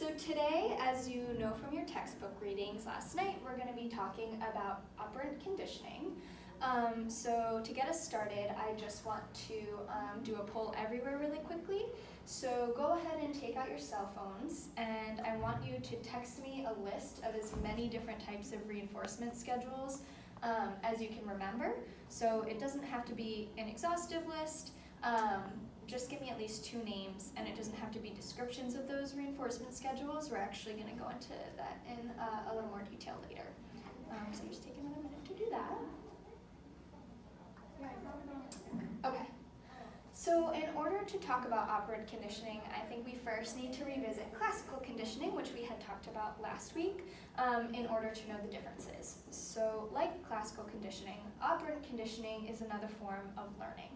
So today, as you know from your textbook readings last night, we're going to be talking about operant conditioning. So to get us started, I just want to do a poll everywhere really quickly. So go ahead and take out your cell phones, and I want you to text me a list of as many different types of reinforcement schedules as you can remember. So it doesn't have to be an exhaustive list. Just give me at least 2 names, and it doesn't have to be descriptions of those reinforcement schedules. We're actually going to go into that in a little more detail later. So just take another minute to do that. Okay. So in order to talk about operant conditioning, I think we first need to revisit classical conditioning, which we had talked about last week, in order to know the differences. So like classical conditioning, operant conditioning is another form of learning.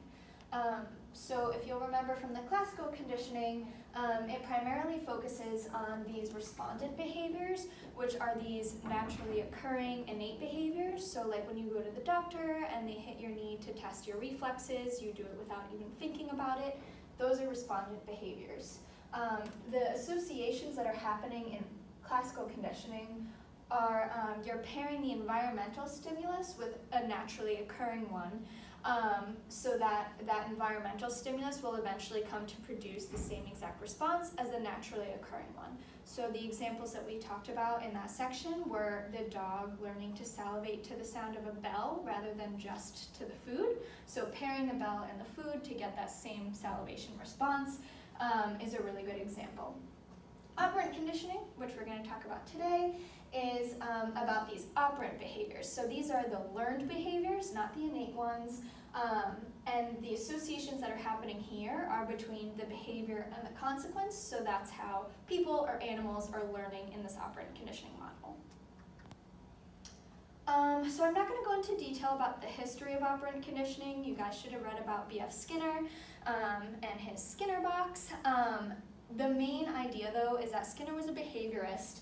So if you'll remember from the classical conditioning, it primarily focuses on these respondent behaviors, which are these naturally occurring innate behaviors. So like when you go to the doctor and they hit your knee to test your reflexes, you do it without even thinking about it. Those are respondent behaviors. The associations that are happening in classical conditioning are you're pairing the environmental stimulus with a naturally occurring one. So that environmental stimulus will eventually come to produce the same exact response as the naturally occurring one. So the examples that we talked about in that section were the dog learning to salivate to the sound of a bell rather than just to the food. So pairing the bell and the food to get that same salivation response is a really good example. Operant conditioning, which we're going to talk about today, is about these operant behaviors. So these are the learned behaviors, not the innate ones, and the associations that are happening here are between the behavior and the consequence, so that's how people or animals are learning in this operant conditioning model. So I'm not going to go into detail about the history of operant conditioning. You guys should have read about B.F. Skinner and his Skinner box. The main idea, though, is that Skinner was a behaviorist,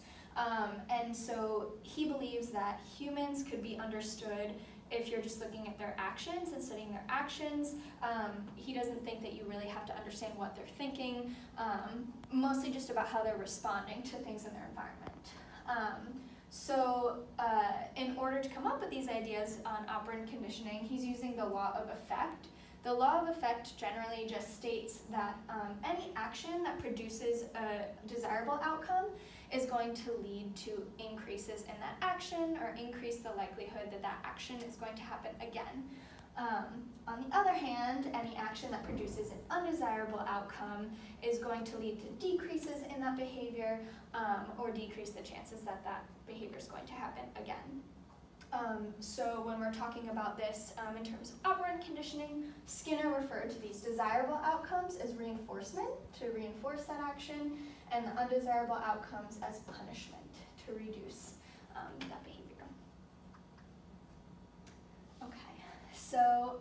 and so he believes that humans could be understood if you're just looking at their actions and studying their actions. He doesn't think that you really have to understand what they're thinking, mostly just about how they're responding to things in their environment. So in order to come up with these ideas on operant conditioning, he's using the law of effect. The law of effect generally just states that any action that produces a desirable outcome is going to lead to increases in that action or increase the likelihood that that action is going to happen again. On the other hand, any action that produces an undesirable outcome is going to lead to decreases in that behavior or decrease the chances that that behavior is going to happen again. So when we're talking about this in terms of operant conditioning, Skinner referred to these desirable outcomes as reinforcement, to reinforce that action, and the undesirable outcomes as punishment, to reduce that behavior. Okay, so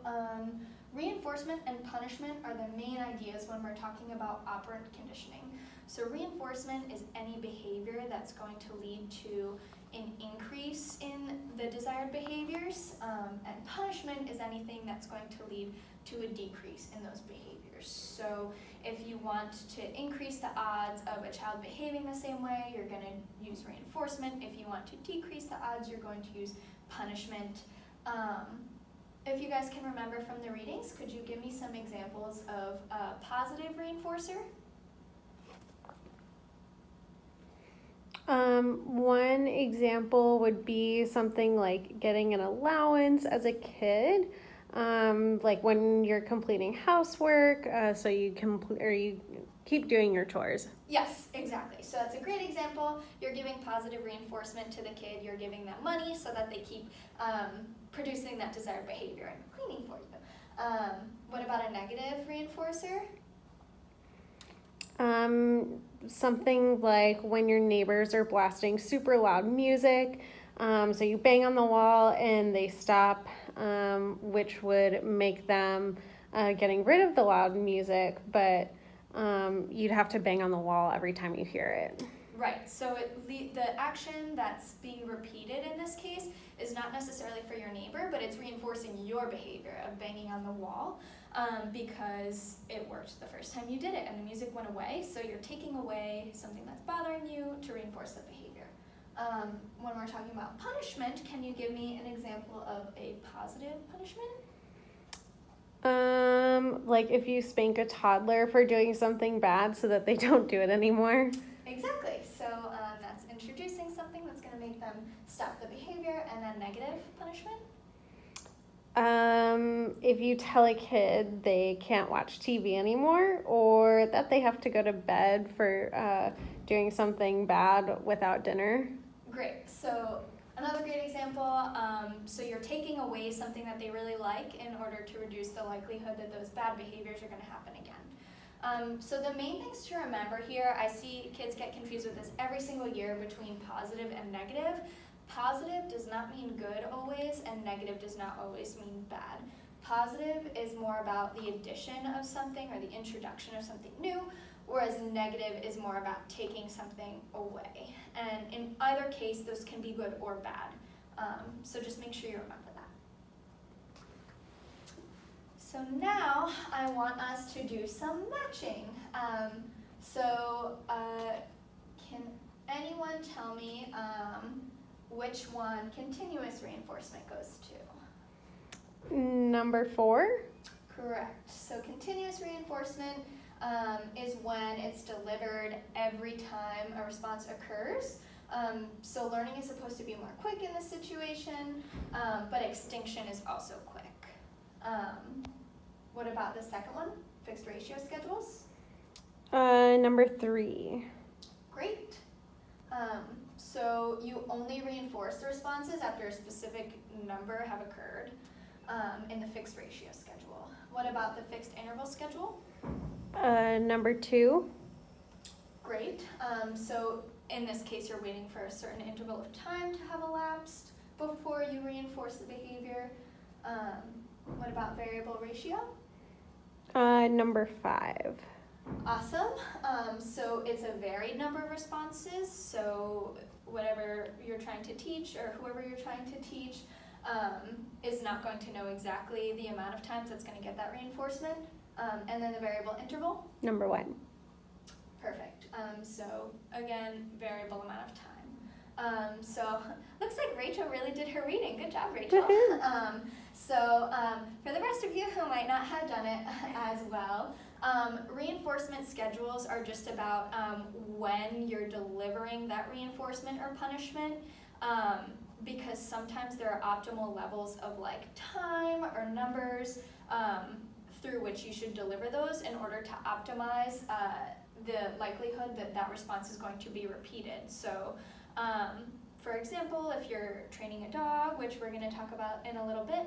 reinforcement and punishment are the main ideas when we're talking about operant conditioning. So reinforcement is any behavior that's going to lead to an increase in the desired behaviors, and punishment is anything that's going to lead to a decrease in those behaviors. So if you want to increase the odds of a child behaving the same way, you're going to use reinforcement. If you want to decrease the odds, you're going to use punishment. If you guys can remember from the readings, could you give me some examples of a positive reinforcer? One example would be something like getting an allowance as a kid, like when you're completing housework, so you keep doing your chores. Yes, exactly. So that's a great example. You're giving positive reinforcement to the kid. You're giving them money so that they keep producing that desired behavior and cleaning for you. What about a negative reinforcer? Something like when your neighbors are blasting super loud music, so you bang on the wall and they stop, which would make them getting rid of the loud music, but you'd have to bang on the wall every time you hear it. Right, so the action that's being repeated in this case is not necessarily for your neighbor, but it's reinforcing your behavior of banging on the wall because it worked the first time you did it and the music went away. So you're taking away something that's bothering you reinforce the behavior. When we're talking about punishment, can you give me an example of a positive punishment? Like if you spank a toddler for doing something bad so that they don't do it anymore. Exactly. So that's introducing something that's going to make them stop the behavior, and then negative punishment. If you tell a kid they can't watch TV anymore, or that they have to go to bed for doing something bad without dinner. Great. So another great example, so you're taking away something that they really like in order to reduce the likelihood that those bad behaviors are going to happen again. So the main things to remember here, I see kids get confused with this every single year between positive and negative. Positive does not mean good always, and negative does not always mean bad. Positive is more about the addition of something or the introduction of something new, whereas negative is more about taking something away. And in either case, those can be good or bad. So just make sure you remember that. So now I want us to do some matching. Can anyone tell me which one continuous reinforcement goes to? Number 4. Correct. So continuous reinforcement is when it's delivered every time a response occurs. So learning is supposed to be more quick in this situation, but extinction is also quick. What about the second one? Fixed ratio schedules? Number 3. Great. So you only reinforce the responses after a specific number have occurred in the fixed ratio schedule. What about the fixed interval schedule? Number 2. Great. So in this case, you're waiting for a certain interval of time to have elapsed before you reinforce the behavior. What about variable ratio? Number 5. Awesome. So it's a varied number of responses. So whatever you're trying to teach or whoever you're trying to teach is not going to know exactly the amount of times that's going to get that reinforcement. And then the variable interval? Number 1. Perfect. So again, variable amount of time. So looks like Rachel really did her reading. Good job, Rachel. For the rest of you who might not have done it as well, reinforcement schedules are just about when you're delivering that reinforcement or punishment, because sometimes there are optimal levels of like time or numbers through which you should deliver those in order to optimize the likelihood that that response is going to be repeated. So for example, if you're training a dog, which we're going to talk about in a little bit,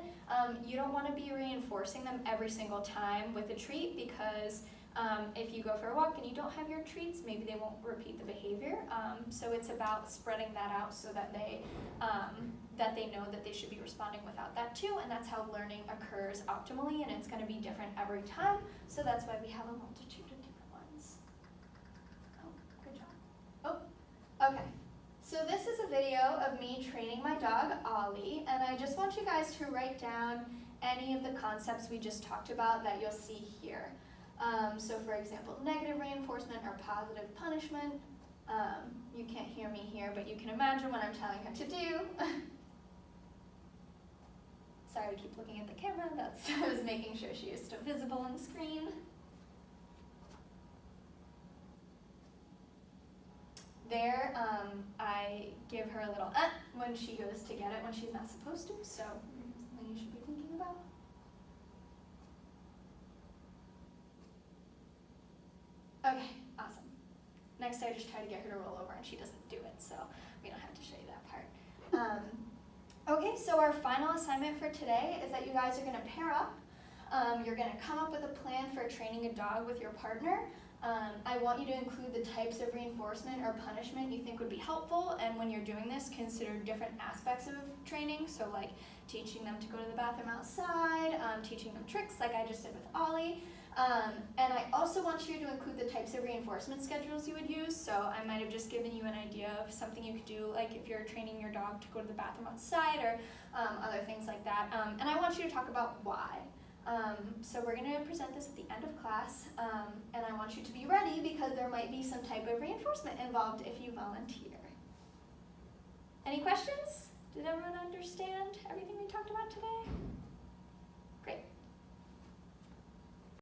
you don't want to be reinforcing them every single time with a treat, because if you go for a walk and you don't have your treats, maybe they won't repeat the behavior. So it's about spreading that out so that they know that they should be responding without that too, and that's how learning occurs optimally, and it's going to be different every time. So that's why we have a multitude of different ones. Oh, good job. Oh, okay. So this is a video of me training my dog, Ollie, and I just want you guys to write down any of the concepts we just talked about that you'll see here. So for example, negative reinforcement or positive punishment. You can't hear me here, but you can imagine what I'm telling her to do. Sorry to keep looking at the camera, I was making sure she is still visible on the screen. There, I give her a little when she goes to get it when she's not supposed to, so something you should be thinking about. Okay, awesome. Next, I just try to get her to roll over and she doesn't do it, so we don't have to show you that part. Okay, so our final assignment for today is that you guys are going to pair up. You're going to come up with a plan for training a dog with your partner. I want you to include the types of reinforcement or punishment you think would be helpful, and when you're doing this, consider different aspects of training, so like teaching them to go to the bathroom outside, teaching them tricks like I just did with Ollie, and I also want you to include the types of reinforcement schedules you would use. So I might have just given you an idea of something you could do, like if you're training your dog to go to the bathroom outside, or other things like that, and I want you to talk about why. So we're going to present this at the end of class, and I want you to be ready because there might be some type of reinforcement involved if you volunteer. Any questions? Did everyone understand everything we talked about today?